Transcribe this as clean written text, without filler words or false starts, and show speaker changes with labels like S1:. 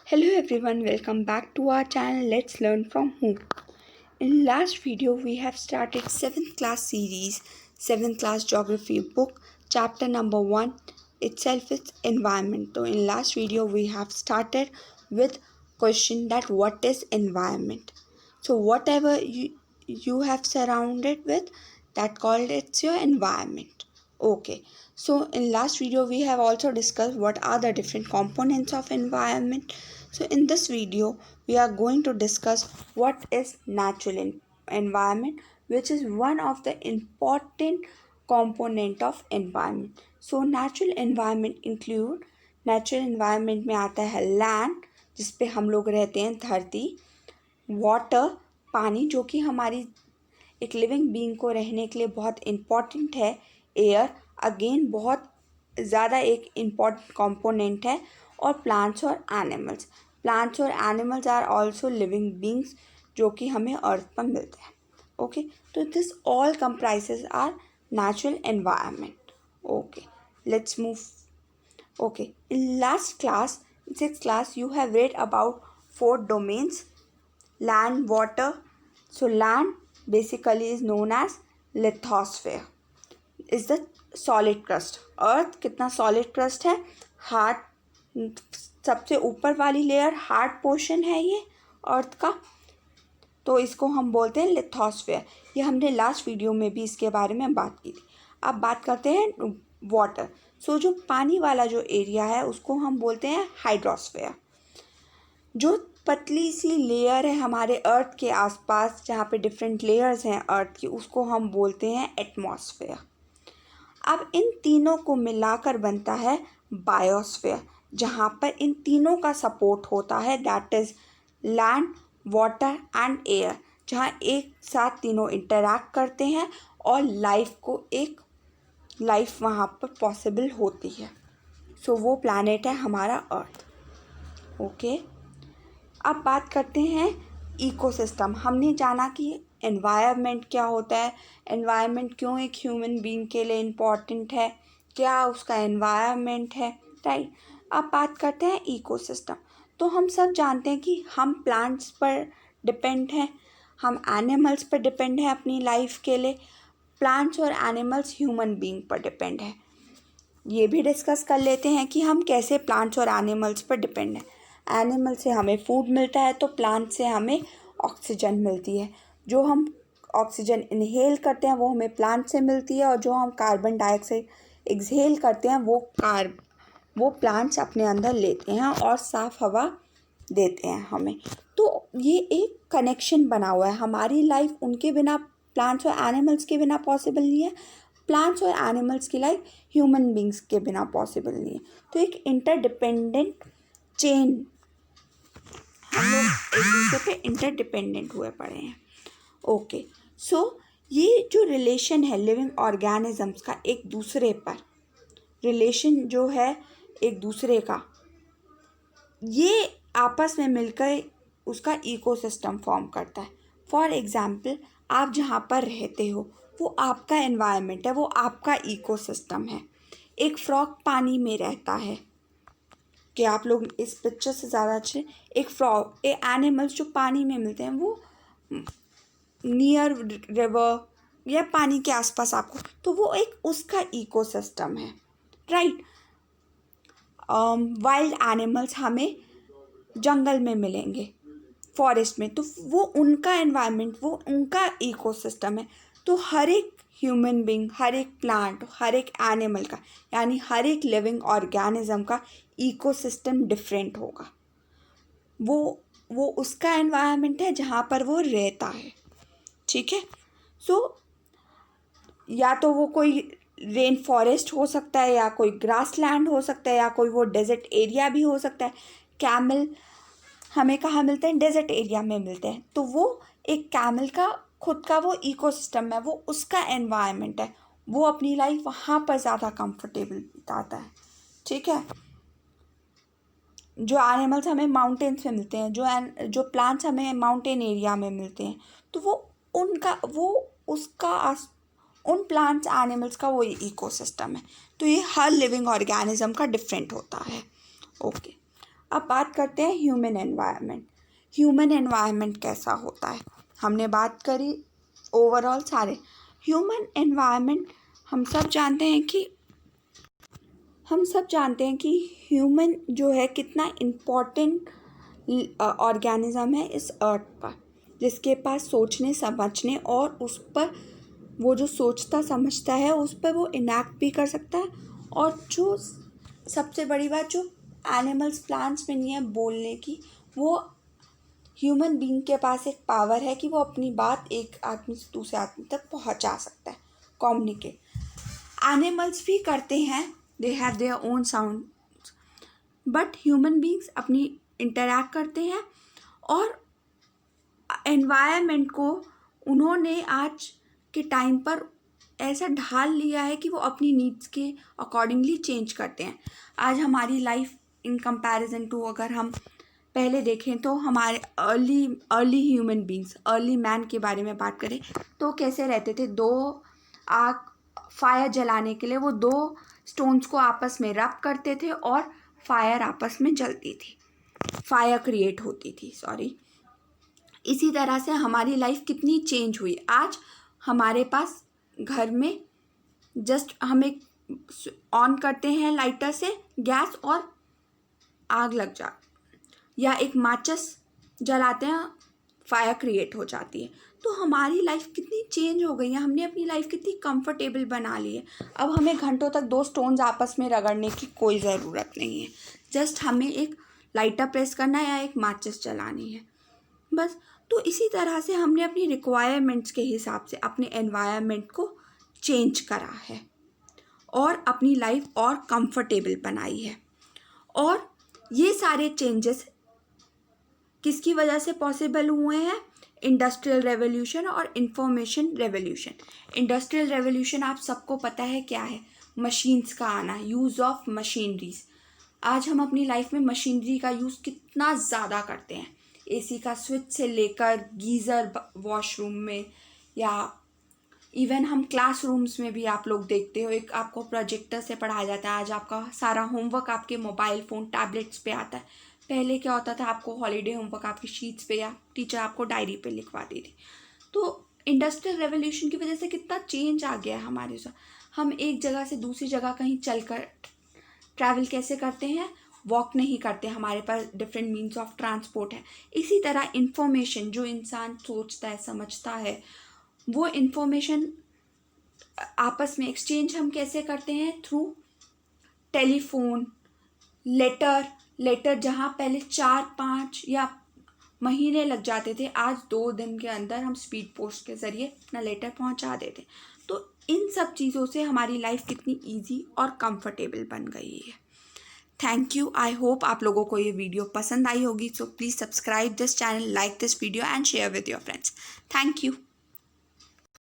S1: Hello everyone, welcome back to our channel Let's Learn from Who. In last video we have started 7th class series, 7th class geography book, chapter number 1 itself is environment. So in last video we have started with question that what is environment. So whatever you have surrounded with, that called it's your environment. Okay, so in last video we have also discussed what are the different components of environment. So in this video we are going to discuss what is natural environment, which is one of the important component of environment. So natural environment include, natural environment में आता है land जिस पे हम लोग रहते हैं, धरती, वाटर पानी जो कि हमारी एक लिविंग बीइंग को रहने के लिए बहुत इम्पॉर्टेंट है, एयर अगेन बहुत ज़्यादा एक इम्पॉर्टेंट कंपोनेंट है, और प्लांट्स और एनिमल्स. प्लांट्स और animals are also living beings जो कि हमें अर्थ पर मिलते हैं. ओके, तो this all comprises are natural environment. Okay, let's move. Okay, in last class, 6th class, you have read about 4 domains: land, water. So land basically is known as lithosphere. Is the solid crust. Earth कितना solid crust है? Hard, सबसे ऊपर वाली layer hard portion है ये अर्थ का, तो इसको हम बोलते हैं लिथोस्फेयर. ये हमने लास्ट वीडियो में भी इसके बारे में बात की थी. अब बात करते हैं वाटर. सो जो पानी वाला जो एरिया है उसको हम बोलते हैं हाइड्रोस्फेयर. जो पतली सी लेयर है हमारे अर्थ के आसपास जहाँ पे डिफरेंट लेयर्स हैं अर्थ की, उसको हम बोलते हैं एटमॉस्फेयर. अब इन तीनों को मिलाकर बनता है बायोस्फेयर, जहाँ पर इन तीनों का सपोर्ट होता है, that is land, water and air, जहाँ एक साथ तीनों इंटरैक्ट करते हैं और लाइफ वहाँ पर पॉसिबल होती है. सो वो प्लैनेट है हमारा अर्थ. ओके, अब बात करते हैं इकोसिस्टम. हमने जाना कि एनवायरनमेंट क्या होता है, एनवायरनमेंट क्यों एक ह्यूमन बीइंग के लिए इम्पॉर्टेंट है, क्या उसका एनवायरनमेंट है, राइट. अब बात करते हैं इकोसिस्टम. तो हम सब जानते हैं कि हम प्लांट्स पर डिपेंड हैं, हम एनिमल्स पर डिपेंड हैं अपनी लाइफ के लिए. प्लांट्स और एनिमल्स ह्यूमन बीइंग पर डिपेंड है. ये भी डिस्कस कर लेते हैं कि हम कैसे प्लांट्स और एनिमल्स पर डिपेंड हैं. एनिमल से हमें फूड मिलता है, तो प्लांट से हमें ऑक्सीजन मिलती है. जो हम ऑक्सीजन इनहेल करते हैं वो हमें प्लांट से मिलती है, और जो हम कार्बन डाइऑक्साइड एक्सहेल करते हैं वो प्लांट्स अपने अंदर लेते हैं और साफ़ हवा देते हैं हमें. तो ये एक कनेक्शन बना हुआ है. हमारी लाइफ उनके बिना, प्लांट्स और एनिमल्स के बिना पॉसिबल नहीं है, प्लांट्स और एनिमल्स की लाइफ ह्यूमन बींग्स के बिना पॉसिबल नहीं है. तो एक इंटरडिपेंडेंट चेन, हम लोग एक दूसरे पे इंटरडिपेंडेंट हुए पड़े हैं. ओके, सो ये जो रिलेशन है लिविंग ऑर्गेनिजम्स का एक दूसरे पर, रिलेशन जो है एक दूसरे का, ये आपस में मिलकर उसका इकोसिस्टम फॉर्म करता है. फॉर एग्जाम्पल, आप जहाँ पर रहते हो वो आपका एनवायरनमेंट है, वो आपका इकोसिस्टम है. एक फ्रॉग पानी में रहता है, कि आप लोग इस पिक्चर से ज़्यादा अच्छे, एक फ्रॉग, एनिमल्स जो पानी में मिलते हैं वो नियर रिवर या पानी के आसपास आपको, तो वो एक उसका इकोसिस्टम है, राइट. वाइल्ड एनिमल्स हमें जंगल में मिलेंगे, फॉरेस्ट में, तो वो उनका एनवायरनमेंट, वो उनका इकोसिस्टम है. तो हर एक ह्यूमन बीइंग, हर एक प्लांट, हर एक एनिमल का, यानी हर एक लिविंग ऑर्गेनिज्म का इकोसिस्टम डिफरेंट होगा. वो उसका एनवायरनमेंट है जहाँ पर वो रहता है, ठीक है. सो या तो वो कोई रेन फॉरेस्ट हो सकता है, या कोई ग्रास लैंड हो सकता है, या कोई वो डेजर्ट एरिया भी हो सकता है. कैमल हमें कहाँ मिलते हैं? डेजर्ट एरिया में मिलते हैं. तो वो एक कैमल का खुद का वो इकोसिस्टम है, वो उसका एनवायरनमेंट है, वो अपनी लाइफ वहाँ पर ज़्यादा कंफर्टेबल बिताता है, ठीक है. जो एनिमल्स हमें माउंटेन्स में मिलते हैं, जो प्लांट्स हमें माउंटेन एरिया में मिलते हैं, तो उन प्लांट्स एनिमल्स का वो इकोसिस्टम है. तो ये हर लिविंग ऑर्गेनिज्म का डिफरेंट होता है. ओके, अब बात करते हैं ह्यूमन एनवायरनमेंट। ह्यूमन एनवायरनमेंट कैसा होता है, हमने बात करी ओवरऑल सारे। ह्यूमन एनवायरनमेंट हम सब जानते हैं कि ह्यूमन जो है कितना इम्पोर्टेंट ऑर्गेनिज्म है इस अर्थ पर, जिसके पास सोचने समझने और उस पर वो जो सोचता समझता है उस पर वो इनैक्ट भी कर सकता है। और जो सबसे बड़ी बात जो एनिमल्स प्लांट्स में नहीं है बोलने की, वो ह्यूमन बीइंग के पास एक पावर है कि वो अपनी बात एक आदमी से दूसरे आदमी तक पहुंचा सकता है, कम्युनिकेट। एनिमल्स भी करते हैं, they have their own sound, but human beings अपनी इंटरैक्ट करते हैं। और एनवायरनमेंट को उन्होंने आज के टाइम पर ऐसा ढाल लिया है कि वो अपनी नीड्स के अकॉर्डिंगली चेंज करते हैं। आज हमारी लाइफ इन कंपैरिजन टू अगर हम पहले देखें तो हमारे early human beings, early man के बारे में बात करें तो कैसे रहते थे, दो आग फायर जलाने के लिए वो दो स्टोन्स को आपस में रब करते थे और फायर आपस में जलती थी, फायर क्रिएट होती थी, सॉरी। इसी तरह से हमारी लाइफ कितनी चेंज हुई। आज हमारे पास घर में जस्ट हम एक ऑन करते हैं लाइटर से गैस और आग लग जा, या एक माचिस जलाते हैं फायर क्रिएट हो जाती है। तो हमारी लाइफ कितनी चेंज हो गई है, हमने अपनी लाइफ कितनी कंफर्टेबल बना ली है। अब हमें घंटों तक दो स्टोन्स आपस में रगड़ने की कोई ज़रूरत नहीं है, जस्ट हमें एक लाइटर प्रेस करना है या एक माचिस जलानी है, बस। तो इसी तरह से हमने अपनी रिक्वायरमेंट्स के हिसाब से अपने एनवायरनमेंट को चेंज करा है और अपनी लाइफ और कंफर्टेबल बनाई है। और ये सारे चेंजेस किसकी वजह से पॉसिबल हुए हैं? इंडस्ट्रियल रेवोल्यूशन और इंफॉर्मेशन रेवोल्यूशन। इंडस्ट्रियल रेवोल्यूशन आप सबको पता है क्या है, मशीन्स का आना, यूज़ ऑफ मशीनरीज। आज हम अपनी लाइफ में मशीनरी का यूज़ कितना ज़्यादा करते हैं, एसी का स्विच से लेकर गीज़र वॉशरूम में, या इवन हम क्लासरूम्स में भी आप लोग देखते हो एक आपको प्रोजेक्टर से पढ़ाया जाता है। आज आपका सारा होमवर्क आपके मोबाइल फ़ोन टैबलेट्स पे आता है। पहले क्या होता था, आपको हॉलीडे होमवर्क आपकी शीट्स पे या टीचर आपको डायरी पे लिखवाती थी। तो इंडस्ट्रियल रेवोल्यूशन की वजह से कितना चेंज आ गया है हमारे साथ। हम एक जगह से दूसरी जगह कहीं चलकर ट्रैवल कैसे करते हैं, वॉक नहीं करते, हमारे पास डिफरेंट मीन्स ऑफ ट्रांसपोर्ट है। इसी तरह इंफॉर्मेशन जो इंसान सोचता है समझता है, वो इंफॉर्मेशन आपस में एक्सचेंज हम कैसे करते हैं, थ्रू टेलीफोन, लेटर जहाँ पहले 4-5 या महीने लग जाते थे, आज 2 दिन के अंदर हम स्पीड पोस्ट के ज़रिए अपना लेटर पहुँचा देते। तो इन सब चीज़ों से हमारी लाइफ कितनी ईजी और कंफर्टेबल बन गई है। Thank you. आई होप आप लोगों को ये वीडियो पसंद आई होगी। So please subscribe this channel, like this video and share with your friends. Thank you.